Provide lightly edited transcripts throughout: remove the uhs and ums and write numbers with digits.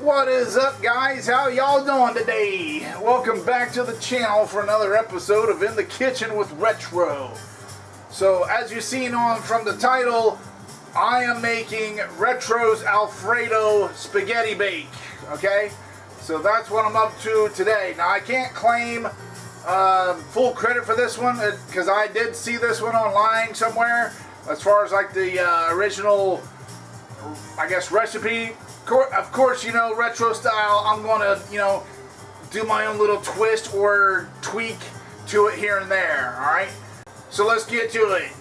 What is up, guys? How y'all doing today? Welcome back to the channel for another episode of In the Kitchen with Retro. So, as you've seen from the title, I am making Retro's Alfredo spaghetti bake. Okay? So that's what I'm up to today. Now, I can't claim full credit for this one because I did see this one online somewhere as far as like the original, I guess, recipe. Of course, you know, retro style, I'm going to, you know, do my own little twist or tweak to it here and there, alright? So let's get to it.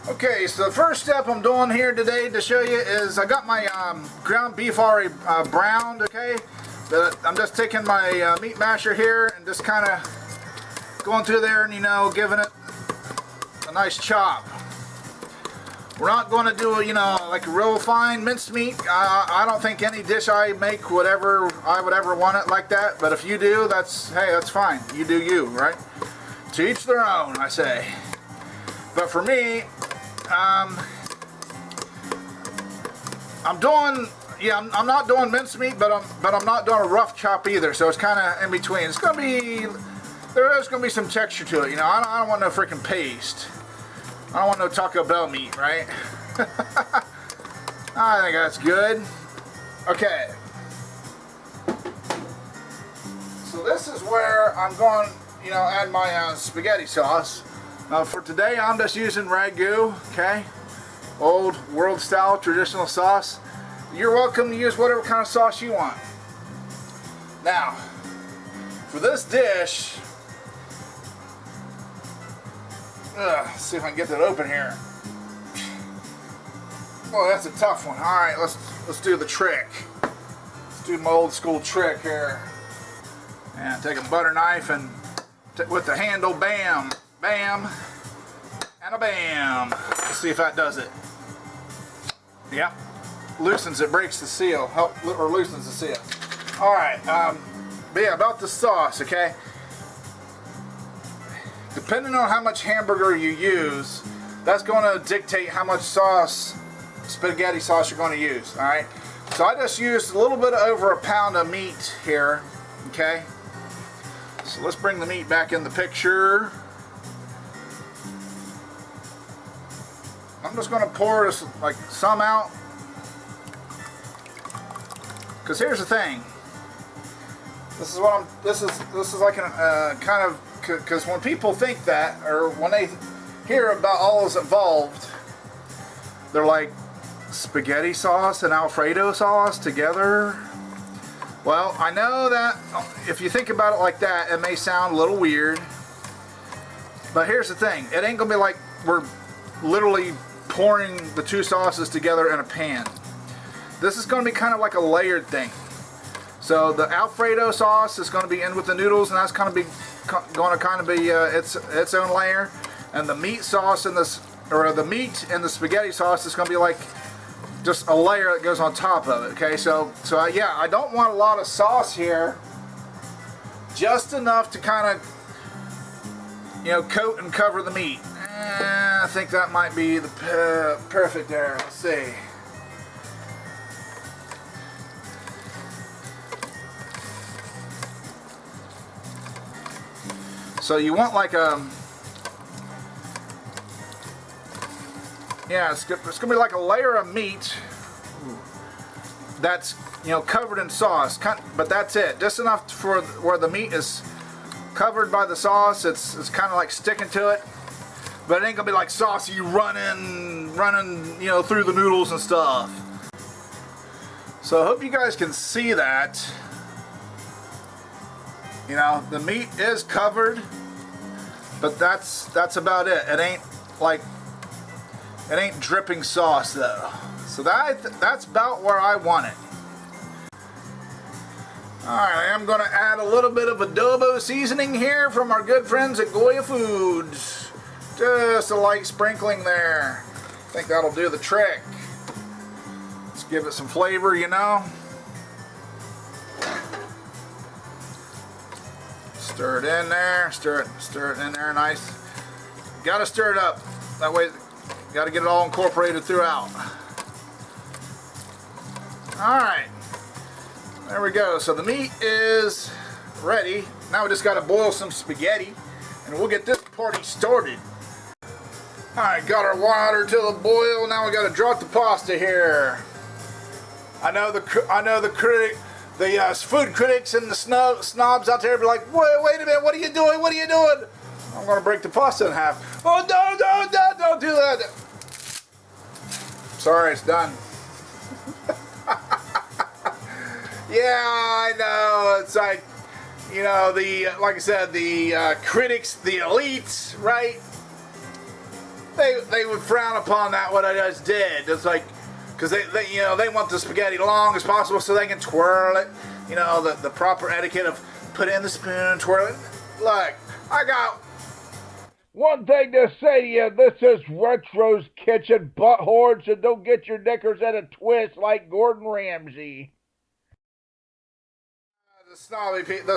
Okay, so the first step I'm doing here today to show you is I got my ground beef already browned, okay? I'm just taking my meat masher here and just kind of going through there and, you know, giving it a nice chop. We're not going to do, you know, like a real fine minced meat. I don't think any dish I make would ever want it like that. But if you do, hey, that's fine. You do you, right? To each their own, I say. But for me, I'm not doing minced meat, but I'm not doing a rough chop either. So it's kind of in between. There is going to be some texture to it. You know, I don't want no freaking paste. I don't want no Taco Bell meat, right? I think that's good. Okay. So this is where I'm going, you know, add my spaghetti sauce. For today, I'm just using Ragu, okay? Old world style traditional sauce. You're welcome to use whatever kind of sauce you want. Now, for this dish, let's see if I can get that open here. Well, that's a tough one. Alright, let's do the trick. Let's do my old school trick here. And take a butter knife and with the handle, bam, bam, and a bam. Let's see if that does it. Yep. Loosens it, breaks the seal, or loosens the seal. Alright, but yeah, about the sauce, okay? Depending on how much hamburger you use, that's going to dictate how much spaghetti sauce you're going to use, alright? So I just used a little bit over a pound of meat here, okay? So let's bring the meat back in the picture. I'm just going to pour this, like, some out. Because here's the thing. This is like a kind of, because when people think that, or when they hear about all that's involved, they're like, spaghetti sauce and Alfredo sauce together? Well, I know that if you think about it like that, it may sound a little weird. But here's the thing. It ain't going to be like we're literally pouring the two sauces together in a pan. This is going to be kind of like a layered thing. So the Alfredo sauce is going to be in with the noodles, and that's going to be its own layer, and the meat sauce and the meat and the spaghetti sauce is going to be like just a layer that goes on top of it. Okay, so yeah, I don't want a lot of sauce here, just enough to kind of, you know, coat and cover the meat. I think that might be the perfect there. Let's see. So you want like it's gonna be like a layer of meat that's, you know, covered in sauce, but that's it, just enough for where the meat is covered by the sauce. It's kind of like sticking to it, but it ain't gonna be like saucy running, you know, through the noodles and stuff. So I hope you guys can see that. You know, the meat is covered, but that's about it. It ain't dripping sauce though. So that's about where I want it. Alright, I'm gonna add a little bit of adobo seasoning here from our good friends at Goya Foods. Just a light sprinkling there. I think that'll do the trick. Let's give it some flavor, you know. Stir it in there, stir it in there nice. Gotta stir it up. That way, gotta get it all incorporated throughout. Alright, there we go. So the meat is ready. Now we just got to boil some spaghetti and we'll get this party started. Alright, got our water to the boil. Now we got to drop the pasta here. I know the food critics and the snobs out there be like, wait a minute, what are you doing? What are you doing? I'm going to break the pasta in half. Oh, no, don't do that. Sorry, it's done. Yeah, I know. It's like, you know, like I said, the critics, the elites, right? They would frown upon that, what I just did. It's like, because they want the spaghetti long as possible so they can twirl it. You know, the proper etiquette of put in the spoon, twirl it. Look, I got one thing to say to you. This is Retro's Kitchen, butthorns, and don't get your knickers at a twist like Gordon Ramsay. The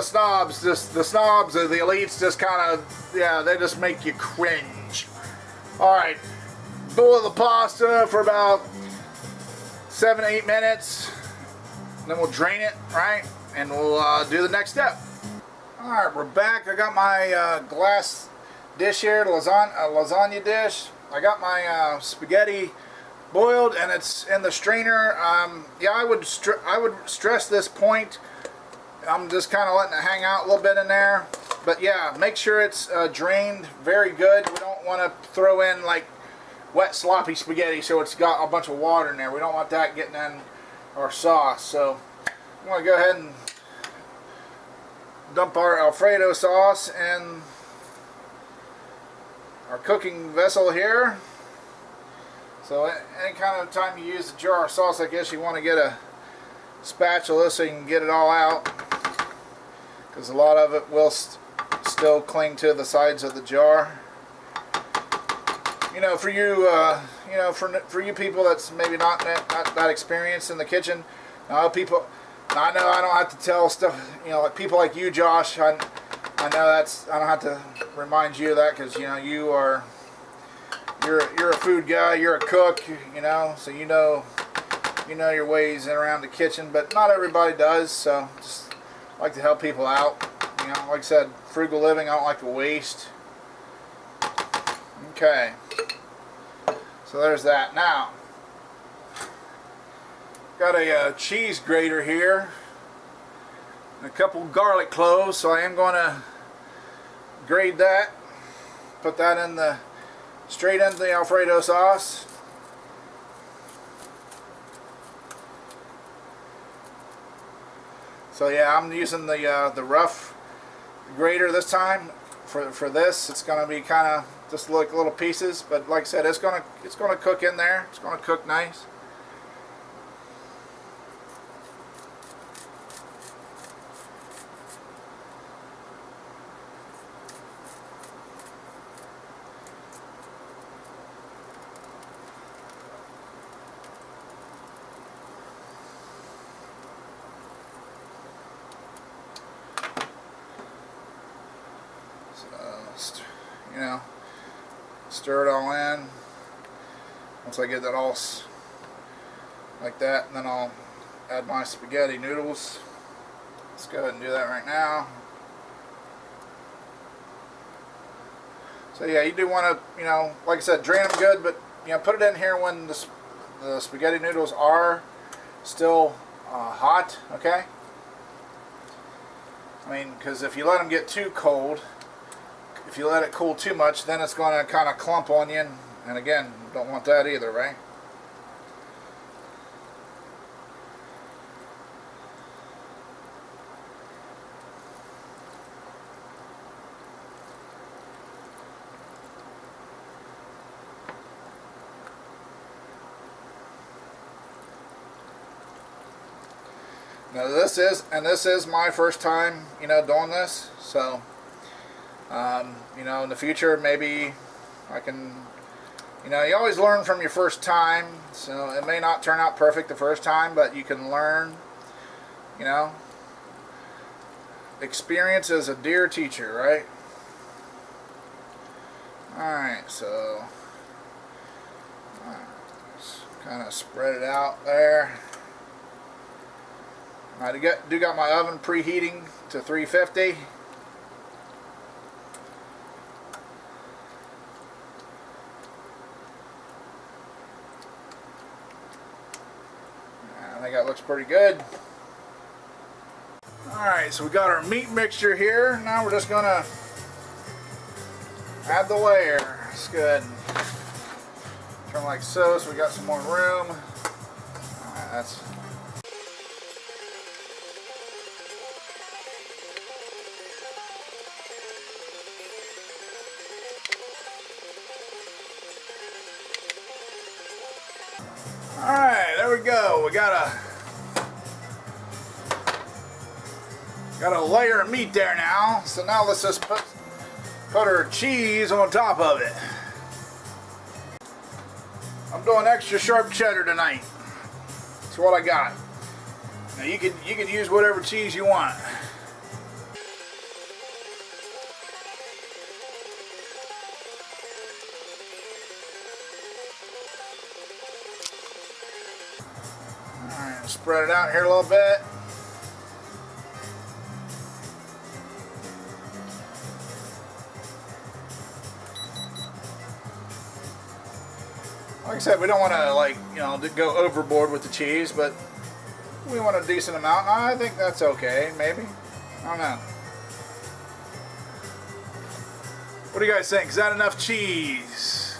snobs, the elites just kind of, yeah, they just make you cringe. Alright, boil the pasta for about 7 to 8 minutes, then we'll drain it, right, and we'll do the next step. Alright, we're back. I got my glass dish here, lasagna dish. I got my spaghetti boiled and it's in the strainer. Yeah, I would stress this point. I'm just kind of letting it hang out a little bit in there. But yeah, make sure it's drained very good. We don't want to throw in like wet sloppy spaghetti so it's got a bunch of water in there. We don't want that getting in our sauce. So I'm going to go ahead and dump our Alfredo sauce in our cooking vessel here. So any kind of time you use a jar of sauce, I guess you want to get a spatula so you can get it all out, because a lot of it will still cling to the sides of the jar. You know, for you, for you people that's maybe not that experienced in the kitchen, I know I don't have to tell stuff. You know, like people like you, Josh. I know I don't have to remind you of that, because you know you're a food guy. You're a cook. You know, so you know your ways around the kitchen, but not everybody does. So just like to help people out. You know, like I said, frugal living. I don't like to waste. Okay. So there's that. Now, got a cheese grater here, and a couple garlic cloves, so I am going to grate that, put that in straight into the Alfredo sauce. So yeah, I'm using the rough grater this time for this. It's going to be kind of just like little pieces, but like I said, it's gonna cook in there. It's gonna cook nice. So, you know, stir it all in. Once I get that all like that, and then I'll add my spaghetti noodles. Let's go ahead and do that right now. So yeah, you do want to, you know, like I said, drain them good, but you know, put it in here when the spaghetti noodles are still hot. Okay. I mean, because if you let them get too cold, if you let it cool too much, then it's going to kind of clump on you, and again, don't want that either, right? Now this is my first time, you know, doing this, so you know, in the future maybe I can, you know, you always learn from your first time, so it may not turn out perfect the first time, but you can learn, you know. Experience is a dear teacher, right? Alright, so just kind of spread it out there. I do got my oven preheating to 350. I think that looks pretty good. Alright, so we got our meat mixture here. Now we're just gonna add the layer. It's good. Turn like so we got some more room. Alright, that's alright, there we go. We got a layer of meat there now. So now let's just put our cheese on top of it. I'm doing extra sharp cheddar tonight. That's what I got. Now you can use whatever cheese you want. Alright, spread it out here a little bit. Like I said, we don't want to go overboard with the cheese, but we want a decent amount. I think that's okay, maybe. I don't know. What do you guys think? Is that enough cheese?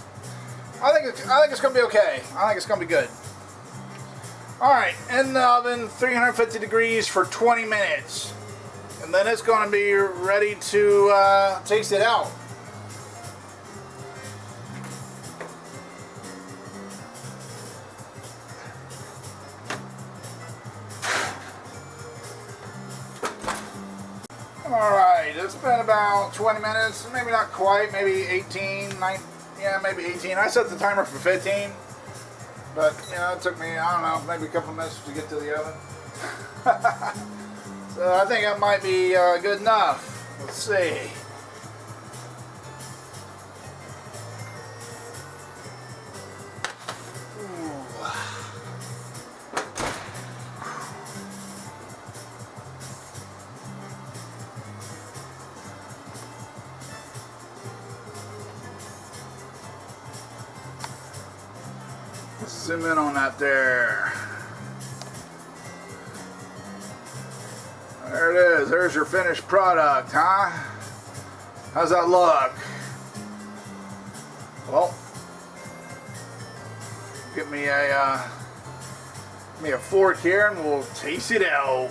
I think it's gonna be okay. I think it's gonna be good. All right, in the oven, 350 degrees for 20 minutes, and then it's gonna be ready to taste it out. Alright, it's been about 20 minutes, maybe not quite, maybe 18, 19, yeah, maybe 18. I set the timer for 15, but, it took me, I don't know, maybe a couple minutes to get to the oven. So I think that might be good enough. Let's see. Zoom in on that there. There it is. There's your finished product, huh? How's that look? Well, get me a fork here and we'll taste it out.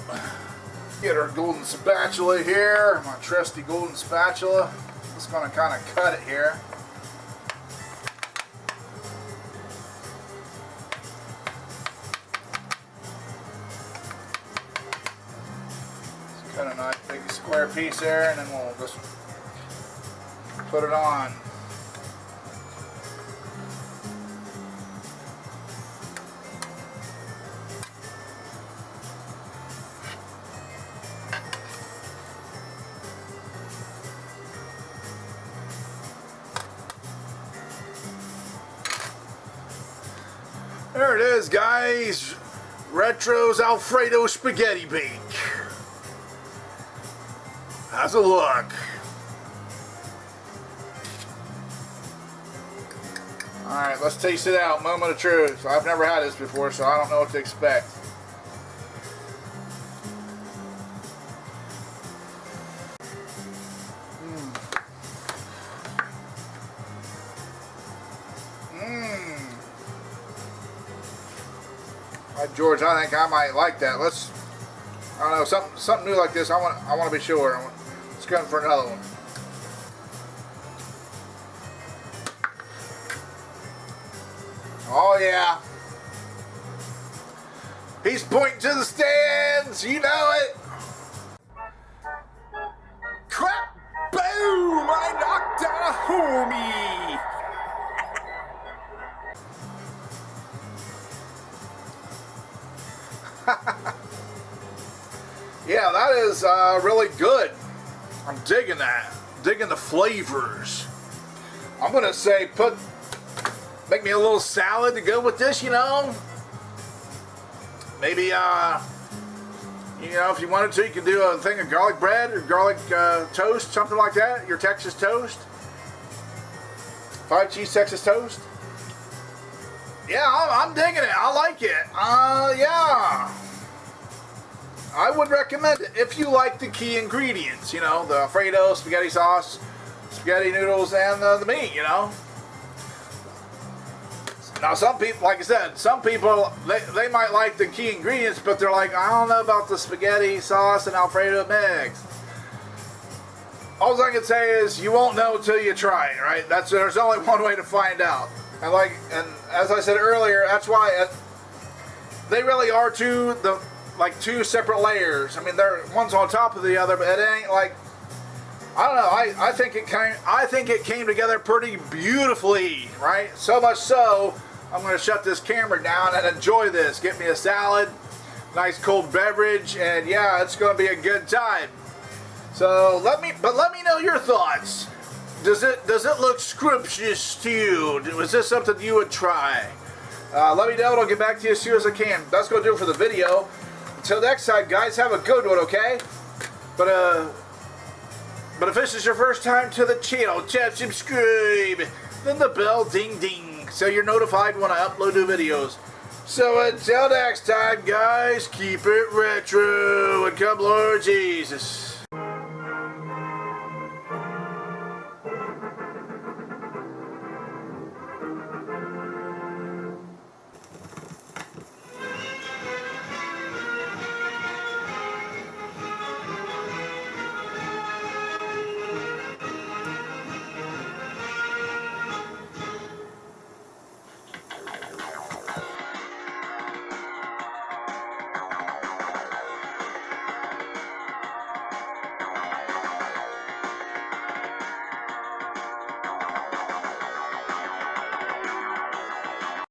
Get our golden spatula here, my trusty golden spatula. Just gonna kind of cut it here. Cut a nice big square piece there, and then we'll just put it on. There it is, guys. Retro's Alfredo spaghetti bake. How's it look? Alright, let's taste it out. Moment of truth. I've never had this before, so I don't know what to expect. George, I think I might like that. I don't know, something new like this. I want to be sure. Let's go for another one. Oh yeah. He's pointing to the stands. You know it. Crap! Boom! I knocked down a homie. Yeah, that is really good. I'm digging that. Digging the flavors. I'm gonna say make me a little salad to go with this, you know. Maybe You know, if you wanted to, you could do a thing of garlic bread or garlic toast, something like that. Your Texas toast. 5 cheese Texas toast. Yeah, I'm digging it. I like it. Yeah. I would recommend it if you like the key ingredients. You know, the Alfredo, spaghetti sauce, spaghetti noodles, and the meat, you know. Now, some people, like I said, some people, they might like the key ingredients, but they're like, I don't know about the spaghetti sauce and Alfredo mix. All I can say is, you won't know until you try it, right? There's only one way to find out. And as I said earlier, that's why they really are two separate layers. I mean, one's on top of the other, but it ain't like, I don't know. I think it came together pretty beautifully, right? So much so, I'm going to shut this camera down and enjoy this. Get me a salad, nice cold beverage, and yeah, it's going to be a good time. So let me know your thoughts. Does it look scrumptious to you? Was this something you would try? Let me know, and I'll get back to you as soon as I can. That's going to do it for the video. Until next time, guys, have a good one, okay? But if this is your first time to the channel, tap subscribe, then the bell ding ding, so you're notified when I upload new videos. So until next time, guys, keep it retro, and come Lord Jesus.